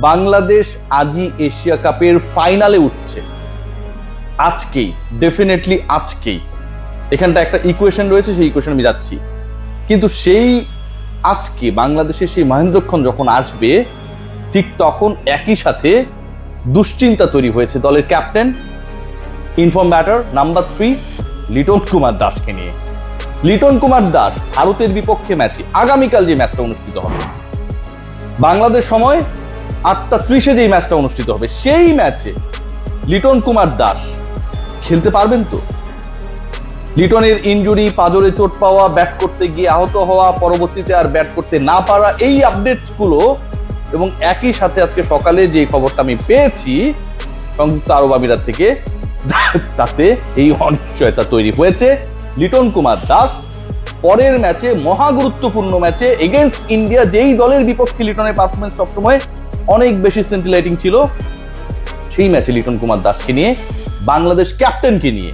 বাংলাদেশ আজই এশিয়া কাপের ফাইনালে উঠছে, আজকেই, ডেফিনেটলি আজকেই। এখানটা একটা ইকুয়েশন রয়েছে, সেই ইকুয়েশন আমি যাচ্ছি, কিন্তু সেই আজকে বাংলাদেশের সেই মহেন্দ্রক্ষণ যখন আসবে, ঠিক তখন একই সাথে দুশ্চিন্তা তৈরি হয়েছে দলের captain, inform batter number 3 Liton Kumar দাসকে নিয়ে। লিটন কুমার দাস ভারতের বিপক্ষে ম্যাচে, আগামীকাল যে ম্যাচটা অনুষ্ঠিত হবে বাংলাদেশ সময় 8:30-এ যেই ম্যাচটা অনুষ্ঠিত হবে, সেই ম্যাচে লিটন কুমার দাস খেলতে পারবেন তো? লিটনের ইনজুরি, পাজরে চোট পাওয়া, ব্যাট করতে গিয়ে আহত হওয়া, পরবর্তীতে আর ব্যাট করতে না পারা, এই আপডেটস গুলো এবং একই সাথে আজকে সকালে যে খবরটা আমি পেয়েছি সংযুক্ত আরব আমিরাত থেকে, তাতে এই অনিশ্চয়তা তৈরি হয়েছে। লিটন কুমার দাস পরের ম্যাচে, মহা গুরুত্বপূর্ণ ম্যাচে এগেইনস্ট ইন্ডিয়া, যেই দলের বিপক্ষে লিটনের পারফরমেন্স সবসময় অনেক বেশি সেন্টিলাইটিং ছিল, সেই ম্যাচে লিটন কুমার দাসকে নিয়ে, বাংলাদেশ ক্যাপ্টেনকে নিয়ে,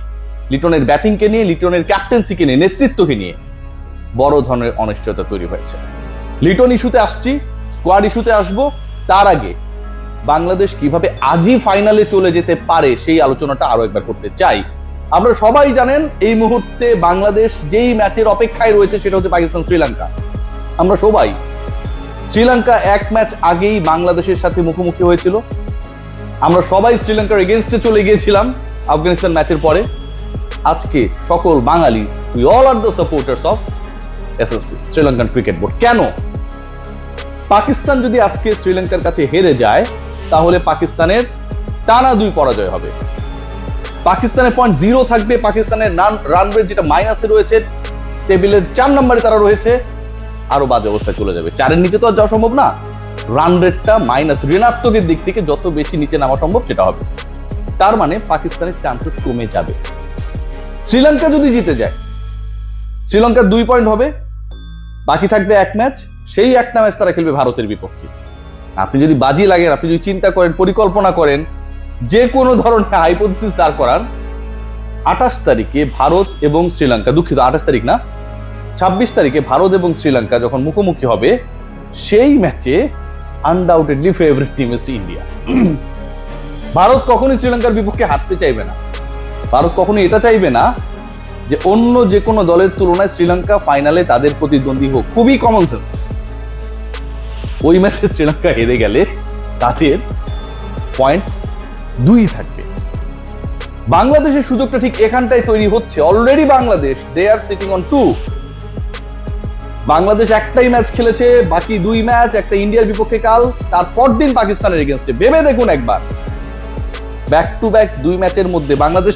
লিটনের ব্যাটিংকে নিয়ে, লিটনের ক্যাপ্টেন্সিকে নিয়ে, নেতৃত্বকে নিয়ে বড় ধরনের অনিশ্চয়তা তৈরি হয়েছে। লিটন ইস্যুতে আসছি, স্কোয়াড ইস্যুতে আসবো, তার আগে বাংলাদেশ কিভাবে আজই ফাইনালে চলে যেতে পারে সেই আলোচনাটা আরো একবার করতে চাই। আপনারা সবাই জানেন এই মুহূর্তে বাংলাদেশ যেই ম্যাচের অপেক্ষায় রয়েছে সেটা হচ্ছে পাকিস্তান শ্রীলঙ্কা। আমরা সবাই, শ্রীলঙ্কা এক ম্যাচ আগেই বাংলাদেশের সাথে মুখোমুখি হয়েছিল, আমরা সবাই শ্রীলঙ্কার এগেনস্টে চলে গিয়েছিলাম আফগানিস্তান ম্যাচের পরে। আজকে সকল বাঙালি, we all are the supporters of SLC, Sri Lankan cricket board. কেন? পাকিস্তান যদি আজকে শ্রীলঙ্কার কাছে হেরে যায়, তাহলে পাকিস্তানের টানা 2 পরাজয় হবে, পাকিস্তানের পয়েন্ট 0 থাকবে, পাকিস্তানের রান রেট যেটা মাইনাসে রয়েছে, টেবিলের 4 নম্বরে তারা রয়েছে, আরো বাজে অবস্থায় চলে যাবে। 4-এর নিচে তো আর যাওয়া সম্ভব না, রান রেটটা মাইনাস, ঋণাত্মকের দিক থেকে যত বেশি নিচে নামা সম্ভব সেটা হবে। তার মানে পাকিস্তানের চান্সেস কমে যাবে। শ্রীলঙ্কা যদি জিতে যায়, শ্রীলঙ্কার 2 পয়েন্ট হবে, বাকি থাকবে 1 ম্যাচ, সেই একটা ম্যাচ তারা খেলবে ভারতের বিপক্ষে। আপনি যদি বাজি লাগেন, আপনি যদি চিন্তা করেন, পরিকল্পনা করেন, যে কোনো ধরনের হাইপোথিসিস দাঁড় করান, 28 তারিখে ভারত এবং শ্রীলঙ্কা, দুঃখিত 28 তারিখ না, 26 তারিখে ভারত এবং শ্রীলঙ্কা যখন মুখোমুখি হবে, সেই ম্যাচে undoubtedly favourite team is India. Bharat কখনোই শ্রীলঙ্কার বিপক্ষে হারতে চাইবে না, ভারত কখনোই এটা চাইবে না যে অন্য যে কোনো দলের তুলনায় শ্রীলঙ্কা ফাইনালে তাদের প্রতিদ্বন্দ্বী হোক। খুবই কমন সেন্স। ওই ম্যাচে শ্রীলঙ্কা হেরে গেলে তাদের পয়েন্ট 2 থাকবে। বাংলাদেশের সুযোগটা ঠিক এখানটাই তৈরি হচ্ছে। Already Bangladesh, they are sitting on 2। Bangladesh একটাই ম্যাচ খেলেছে, বাকি 2 ম্যাচ, একটা ইন্ডিয়ার বিপক্ষে কাল, তারপর দিন পাকিস্তানের এগেইনস্টে। ভেবে দেখুন একবার, ব্যাক টু ব্যাক 2 ম্যাচের মধ্যে বাংলাদেশ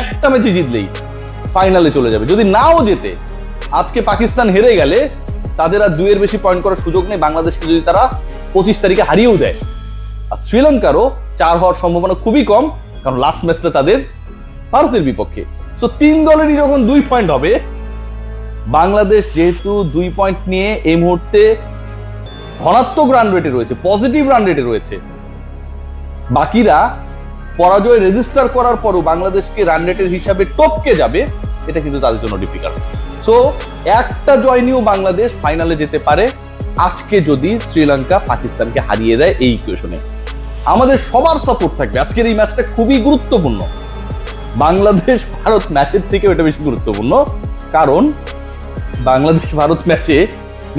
একটা ম্যাচে জিতলেই ফাইনালে চলে যাবে। যদি নাও জেতে, আজকে পাকিস্তান হেরে গেলে তাদের আর 2-এর বেশি পয়েন্ট করার সুযোগ নেই, বাংলাদেশকে যদি তারা 25 তারিখে হারিয়েও দেয়। আর শ্রীলঙ্কারও 4 হওয়ার সম্ভাবনা খুবই কম, কারণ লাস্ট ম্যাচটা তাদের ভারতের বিপক্ষে। সো 3 দলেরই যখন 2 পয়েন্ট হবে, বাংলাদেশ যেহেতু 2 পয়েন্ট নিয়ে এই মুহূর্তে ধনাত্মক রান রেটে রয়েছে, পজিটিভ রান রেটে রয়েছে, বাকিরা পরাজয় রেজিস্টার করার পরও বাংলাদেশকে রান রেটের হিসাবে টপকে যাবে, এটা কিন্তু তাদের জন্য ডিফিকাল্ট। সো একটা জয় নিয়েও বাংলাদেশ ফাইনালে যেতে পারে আজকে যদি শ্রীলঙ্কা পাকিস্তানকে হারিয়ে দেয়। এই ইকুয়েশনে আমাদের সবার সাপোর্ট থাকবে। আজকের এই ম্যাচটা খুবই গুরুত্বপূর্ণ, বাংলাদেশ ভারত ম্যাচের থেকে ওটা বেশি গুরুত্বপূর্ণ, কারণ বাংলাদেশ ভারত ম্যাচে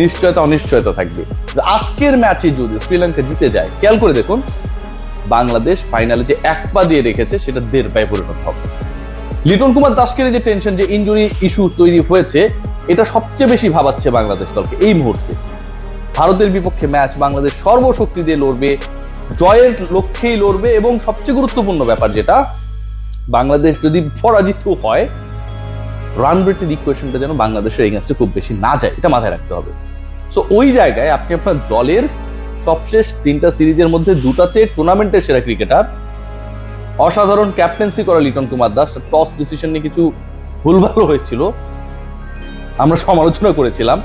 নিশ্চয়তা অনিশ্চয়তা থাকবে। আজকের ম্যাচে যদি শ্রীলঙ্কা জিতে যায়, খেয়াল করে দেখুন, বাংলাদেশ ফাইনালে যে 1 পা দিয়ে রেখেছে সেটা 1.5 পায়ে পরিণত হবে। লিটন কুমার দাসকে যে টেনশন, যে ইনজুরি ইস্যু তৈরি হয়েছে, এটা সবচেয়ে বেশি ভাবাচ্ছে বাংলাদেশ দলকে এই মুহূর্তে। ভারতের বিপক্ষে ম্যাচ, বাংলাদেশ সর্বশক্তি দিয়ে লড়বে, জয়ের লক্ষ্যেই লড়বে, এবং সবচেয়ে গুরুত্বপূর্ণ ব্যাপার যেটা, বাংলাদেশ যদি পরাজিত হয়, রান রেটের ইকুয়েশনটা যেন বাংলাদেশের এগেইনস্টে খুব বেশি না যায়, এটা মাথায় রাখতে হবে। সো ওই জায়গায় আপনি আপনার দলের সবশেষ 3টা সিরিজের মধ্যে 2টাতে টুর্নামেন্টের সেরা ক্রিকেটার, অসাধারণ ক্যাপ্টেন্সি করা লিটন কুমার দাস, টস ডিসিশন নিয়ে কিছু ভুলভাল হয়েছিল, আমরা সমালোচনা করেছিলাম,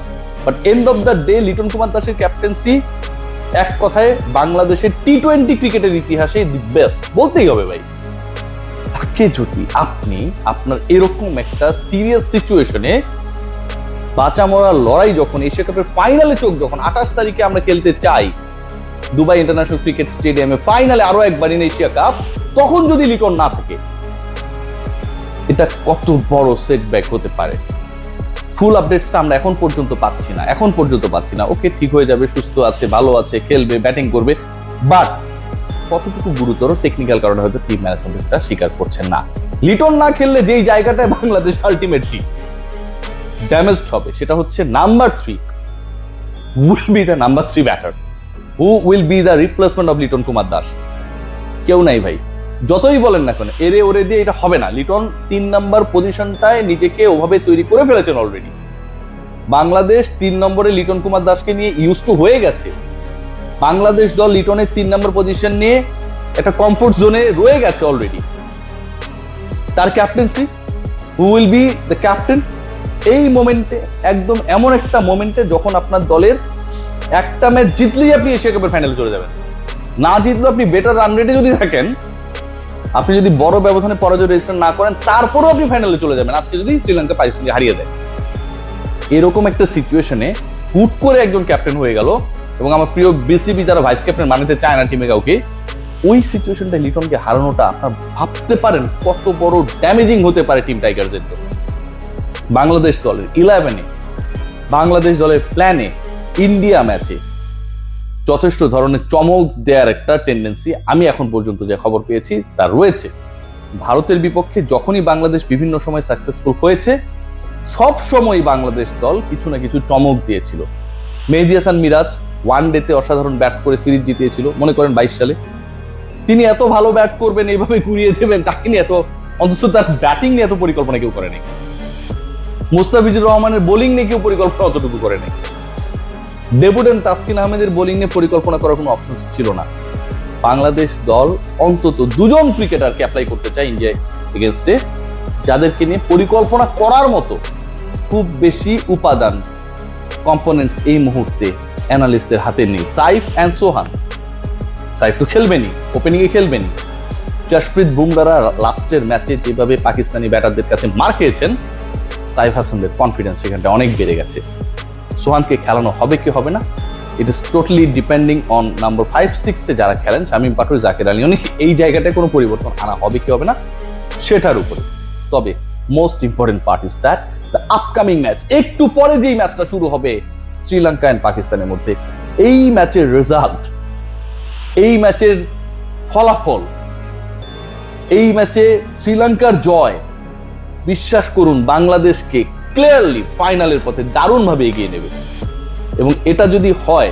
but end of the day Liton Kumar দাসের ক্যাপ্টেন্সি এক কথায় বাংলাদেশের টি20 ক্রিকেটের ইতিহাসে দি বেস্ট বলতেই হবে ভাই। তাকে যদি আপনি আপনার এরকম একটা সিরিয়াস সিচুয়েশনে, বাঁচা মরার লড়াই যখন, এশিয়া কাপের ফাইনালে চোখ যখন 28 তারিখে আমরা খেলতে চাই, দুবাই ইন্টারন্যাশনাল ক্রিকেট স্টেডিয়ামে ফাইনালে আরো একবার ইন এশিয়া কাপ, তখন যদি লিটন না থাকে, এটা কত বড় সেটব্যাক হতে পারে। ফুল আপডেটসটা আমরা এখন পর্যন্ত পাচ্ছি না। ওকে, ঠিক হয়ে যাবে, সুস্থ আছে, ভালো আছে, খেলবে, ব্যাটিং করবে, বাট কতটুকু গুরুতর টেকনিক্যাল কারণে হয়তো টিম ম্যানেজমেন্টটা স্বীকার করছেন না। লিটন না খেললে যেই জায়গাটায় বাংলাদেশ আলটিমেটলি ড্যামেজড হবে, সেটা হচ্ছে number 3 will be the number 3 batter. Who will be the replacement of Liton Kumar Das? কেউ নাই ভাই, যতই বলেন না কেন, এরে ওরে দিয়ে এটা হবে না। লিটন 3 নম্বর পজিশনটায় নিজেকে ওভাবে তৈরি করে ফেলেছেন অলরেডি। বাংলাদেশ 3 নম্বরে লিটন কুমার দাসকে নিয়ে ইউজ টু হয়ে গেছে। বাংলাদেশ দল লিটনের 3 নম্বর পজিশন নিয়ে একটা কমফোর্ট জোনে রয়ে গেছে অলরেডি। তার captaincy, who will be the captain, এই মোমেন্টে, একদম এমন একটা মোমেন্টে যখন আপনার দলের একটা ম্যাচ জিতলেই আপনি এশিয়া কাপের ফাইনালে চলে যাবেন, না জিতলেও আপনি বেটার রান রেটে যদি থাকেন, আপনি যদি বড় ব্যবধানে পরাজয় রেজিস্টার না করেন, তারপরেও আপনি ফাইনালে চলে যাবেন। আজকে যদি শ্রীলঙ্কা পাকিস্তানকে হারিয়ে দেয়, এরকম একটা সিচুয়েশনে হুট করে একজন ক্যাপ্টেন হয়ে গেল, এবং আমার প্রিয় বিসিবি যারা ভাইস ক্যাপ্টেন মানতে চায় না টিমে কাউকে, ওই সিচুয়েশনটা লিটনকে হারানোটা আপনার ভাবতে পারেন কত বড় ড্যামেজিং হতে পারে টিম টাইগার্সের জন্য। বাংলাদেশ দলের 11-এ, বাংলাদেশ দলের প্ল্যানে ইন্ডিয়া ম্যাচে যথেষ্ট ধরনের চমক দেওয়ার একটা টেন্ডেন্সি আমি এখন পর্যন্ত যে খবর পেয়েছি তা রয়েছে। ভারতের বিপক্ষে যখনই বাংলাদেশ বিভিন্ন সময় সাকসেসফুল হয়েছে, সব সময় বাংলাদেশ দল কিছু না কিছু চমক দিয়েছিল। মেহেদী হাসান মিরাজ ওয়ানডেতে অসাধারণ ব্যাট করে সিরিজ জিতিয়েছিল, মনে করেন 22 সালে। তিনি এত ভালো ব্যাট করবেন, এইভাবে ঘুরিয়ে দেবেন, তাকে নিয়ে এত, অন্তত তার ব্যাটিং নিয়ে এত পরিকল্পনা কেউ করেনি। মুস্তাফিজুর রহমানের বোলিং নিয়ে কেউ পরিকল্পনা অতটুকু করেনি। ডেবুটেন তাসকিন আহমেদের বোলিং নিয়ে পরিকল্পনা করার কোনো অপশন ছিল না। বাংলাদেশ দল অন্তত 2 জন ক্রিকেটারকে অ্যাপ্লাই করতে চায় ইন্ডিয়া এগেনস্টে, যাদেরকে নিয়ে পরিকল্পনা করার মতো খুব বেশি উপাদান, কম্পোনেন্টস এই মুহূর্তে অ্যানালিস্টদের হাতে নেই। সাইফ অ্যান্ড সোহান, সাইফ তো খেলবেনই, ওপেনিংয়ে খেলবেনই। জসপ্রীত বুমরারা লাস্টের ম্যাচে যেভাবে পাকিস্তানি ব্যাটারদের কাছে মার খেয়েছেন, সাইফ হাসানদের কনফিডেন্স সেখানটা অনেক বেড়ে গেছে। সোহানকে খেলানো হবে কি হবে না, it is totally depending on number 5-6-এ যারা খেলেন, শামীম পাটোয়ারি, জাকের আলী অনেক, এই জায়গাটায় কোনো পরিবর্তন আনা হবে কি হবে না সেটার উপরে। তবে most important part is that the upcoming match, একটু পরে যেই ম্যাচটা শুরু হবে শ্রীলঙ্কা এন্ড পাকিস্তানের মধ্যে, এই ম্যাচের রেজাল্ট, এই ম্যাচের ফলাফল, এই ম্যাচে শ্রীলঙ্কার জয়, বিশ্বাস করুন বাংলাদেশকে ক্লিয়ারলি ফাইনালের পথে দারুণভাবে এগিয়ে নেবে। এবং এটা যদি হয়,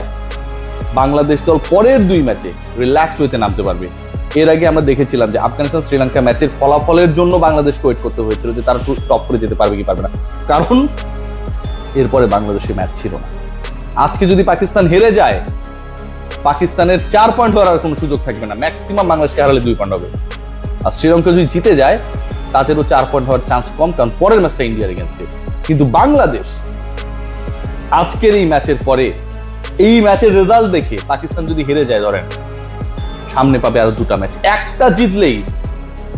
বাংলাদেশ দল পরের 2 ম্যাচে রিল্যাক্স হইতে নামতে পারবে। এর আগে আমরা দেখেছিলাম যে আফগানিস্তান শ্রীলঙ্কা ম্যাচের ফলাফলের জন্য বাংলাদেশকে ওয়েট করতে হয়েছিল যে তারা টপ করে যেতে পারবে কি পারবে না, কারণ এরপরে বাংলাদেশের ম্যাচ ছিল না। আজকে যদি পাকিস্তান হেরে যায়, পাকিস্তানের 4 পয়েন্ট হওয়ার কোনো সুযোগ থাকবে না, ম্যাক্সিমাম বাংলাদেশকে হারালে 2 পয়েন্ট হবে। আর শ্রীলঙ্কা যদি জিতে যায়, তাদেরও 4 পয়েন্ট হওয়ার চান্স কম, কারণ পরের ম্যাচটা ইন্ডিয়ার এগেনস্টে। কিন্তু বাংলাদেশ আজকের এই ম্যাচের পরে, এই ম্যাচের রেজাল্ট দেখে পাকিস্তান যদি হেরে যায়, ধরেন সামনে পাবে আরো 2টা ম্যাচ, একটা জিতলেই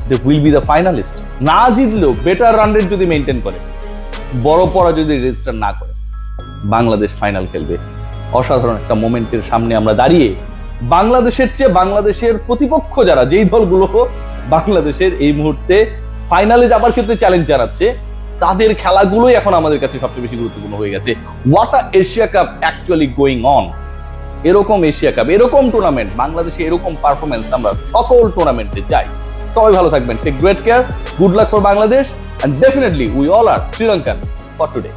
they will be the finalist. না জিতলেও বেটার রান রেট যদি মেনটেন করে, বড় পরাজয় যদি রেজিস্টার না করে, বাংলাদেশ ফাইনাল খেলবে। অসাধারণ একটা মোমেন্টের সামনে আমরা দাঁড়িয়ে, বাংলাদেশের চেয়ে বাংলাদেশের প্রতিপক্ষ যারা, যেই দলগুলো বাংলাদেশের এই মুহূর্তে ফাইনালে যাবার ক্ষেত্রে চ্যালেঞ্জ জানাচ্ছে, তাদের খেলাগুলোই এখন আমাদের কাছে সবচেয়ে বেশি গুরুত্বপূর্ণ হয়ে গেছে। What a Asia cup actually going on. এরকম এশিয়া কাপ, এরকম টুর্নামেন্ট, বাংলাদেশে এরকম পারফরমেন্স আমরা সকল টুর্নামেন্টে চাই। সবাই ভালো থাকবেন, take great care, good luck for Bangladesh, and definitely we all are Sri Lankan for today.